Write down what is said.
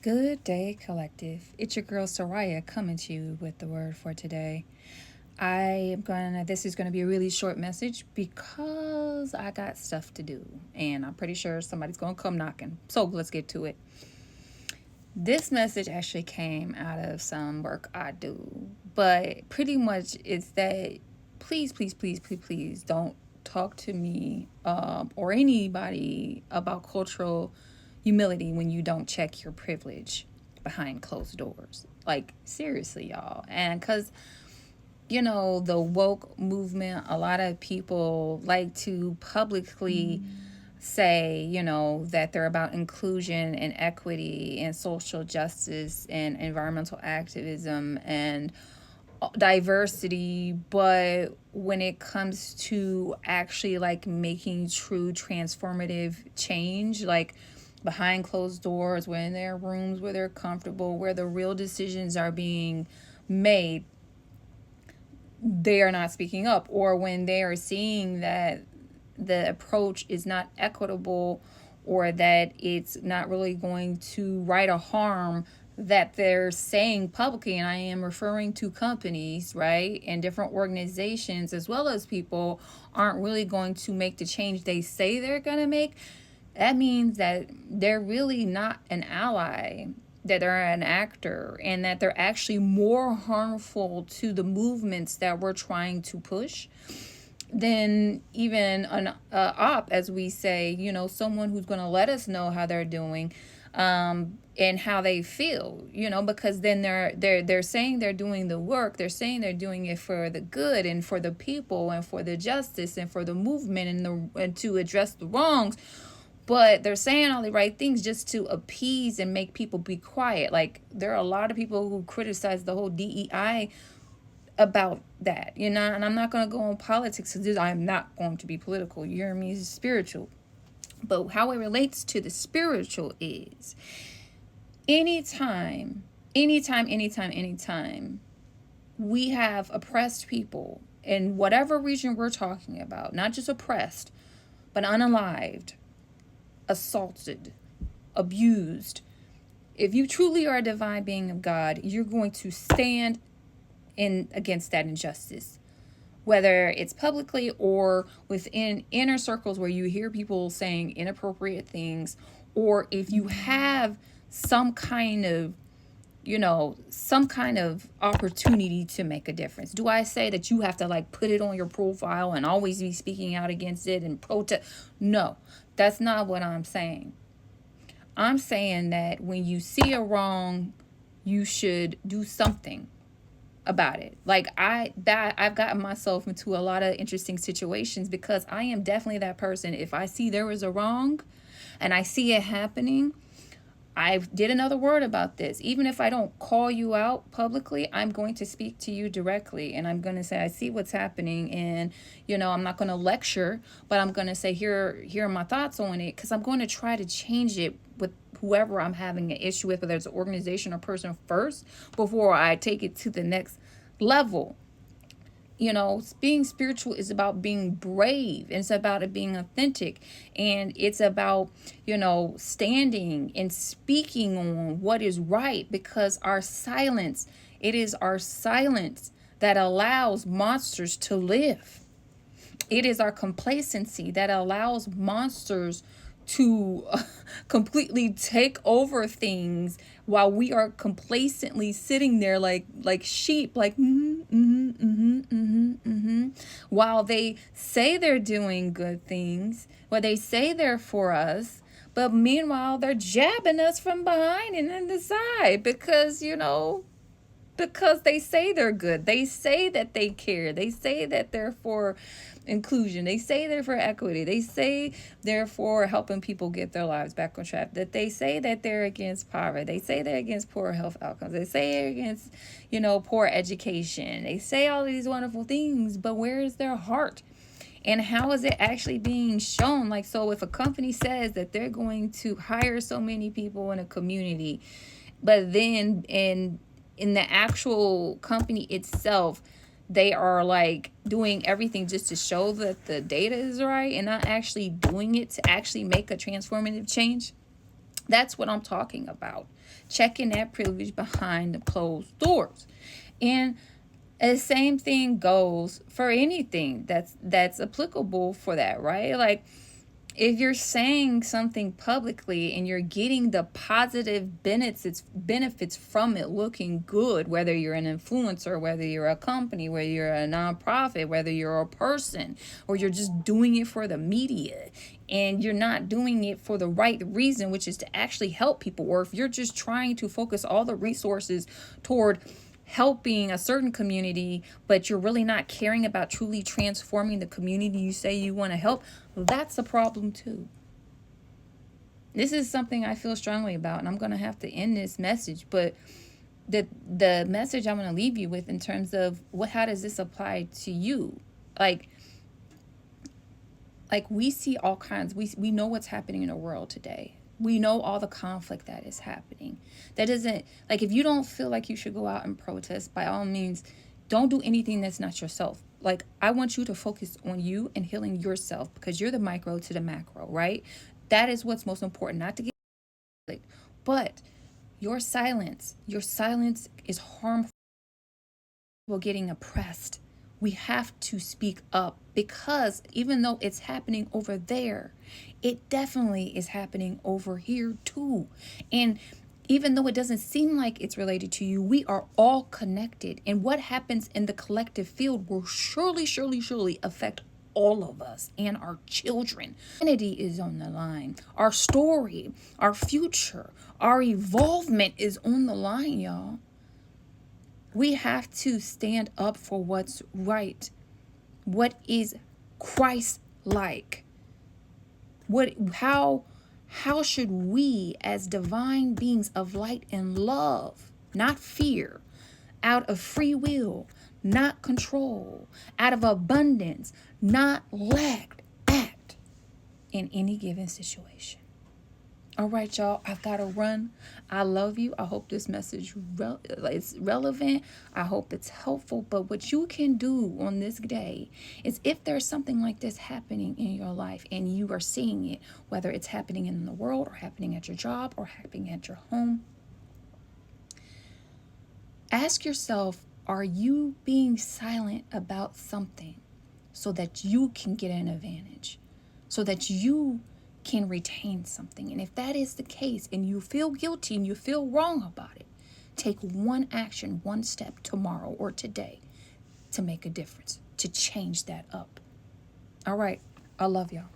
Good day, collective. It's your girl Soraya coming to you with the word for today. This is gonna be a really short message because I got stuff to do and I'm pretty sure somebody's gonna come knocking. So let's get to it. This message actually came out of some work I do, but pretty much it's that please don't talk to me or anybody about cultural humility when you don't check your privilege behind closed doors. Like, seriously, y'all. And because, the woke movement, a lot of people like to publicly say, that they're about inclusion and equity and social justice and environmental activism and diversity, but when it comes to actually like making true transformative change, like behind closed doors, where in their rooms where they're comfortable, where the real decisions are being made, they are not speaking up. Or when they are seeing that the approach is not equitable or that it's not really going to right a harm that they're saying publicly, and I am referring to companies, right, and different organizations as well as people, aren't really going to make the change they say they're going to make, that means that they're really not an ally, that they're an actor, and that they're actually more harmful to the movements that we're trying to push than even an op, as we say, someone who's going to let us know how they're doing, and how they feel, because then they're saying they're doing the work, they're saying they're doing it for the good and for the people and for the justice and for the movement and to address the wrongs, but they're saying all the right things just to appease and make people be quiet. Like, there are a lot of people who criticize the whole DEI about that, and I'm not going to go on politics because I'm not going to be political. You hear me? It's spiritual. But how it relates to the spiritual is anytime we have oppressed people in whatever region we're talking about, not just oppressed, but unalived, assaulted, abused. If you truly are a divine being of God, you're going to stand in against that injustice, whether it's publicly or within inner circles where you hear people saying inappropriate things, or if you have some kind of opportunity to make a difference. Do I say that you have to like put it on your profile and always be speaking out against it and protest? No, that's not what I'm saying. I'm saying that when you see a wrong, you should do something about it. Like, I've gotten myself into a lot of interesting situations because I am definitely that person. If I see there was a wrong and I see it happening, I did another word about this. Even if I don't call you out publicly, I'm going to speak to you directly and I'm going to say, I see what's happening, and I'm not going to lecture, but I'm going to say, here are my thoughts on it, because I'm going to try to change it with whoever I'm having an issue with, whether it's an organization or person first, before I take it to the next level. Being spiritual is about being brave. It's about it being authentic. And it's about, standing and speaking on what is right, because it is our silence that allows monsters to live. It is our complacency that allows monsters to completely take over things while we are complacently sitting there like sheep, like while they say they're doing good things, while they say they're for us, but meanwhile they're jabbing us from behind and in the side, because they say they're good. They say that they care. They say that they're for inclusion. They say they're for equity. They say they're for helping people get their lives back on track. That they say that they're against poverty. They say they're against poor health outcomes. They say they're against, poor education. They say all these wonderful things, but where is their heart? And how is it actually being shown? Like, so if a company says that they're going to hire so many people in a community, but then in the actual company itself, they are like doing everything just to show that the data is right and not actually doing it to actually make a transformative change, That's what I'm talking about. Checking that privilege behind the closed doors. And the same thing goes for anything that's applicable for that, right? Like, if you're saying something publicly and you're getting the positive benefits from it looking good, whether you're an influencer, whether you're a company, whether you're a nonprofit, whether you're a person, or you're just doing it for the media and you're not doing it for the right reason, which is to actually help people, or if you're just trying to focus all the resources toward helping a certain community, but you're really not caring about truly transforming the community you say you want to help, that's a problem too. This is something I feel strongly about, and I'm going to have to end this message, but the message I'm going to leave you with in terms of how does this apply to you? Like we see all kinds, we know what's happening in the world today. We know all the conflict that is happening. That doesn't, like, if you don't feel like you should go out and protest, by all means, don't do anything that's not yourself. Like, I want you to focus on you and healing yourself, because you're the micro to the macro, right? That is what's most important, not to get, but your silence is harmful. People getting oppressed. We have to speak up, because even though it's happening over there, it definitely is happening over here too. And even though it doesn't seem like it's related to you, we are all connected. And what happens in the collective field will surely affect all of us and our children. Humanity is on the line. Our story, our future, our evolvement is on the line, y'all. We have to stand up for what's right, what is Christ-like. How should we, as divine beings of light and love, not fear, out of free will, not control, out of abundance, not lack, act in any given situation? All right, y'all, I've got to run. I love you. I hope this message is relevant. I hope it's helpful. But what you can do on this day is, if there's something like this happening in your life and you are seeing it, whether it's happening in the world or happening at your job or happening at your home, ask yourself, are you being silent about something so that you can get an advantage, so that you can retain something? And if that is the case and you feel guilty and you feel wrong about it, take one action, one step tomorrow or today to make a difference, to change that up. All right. I love y'all.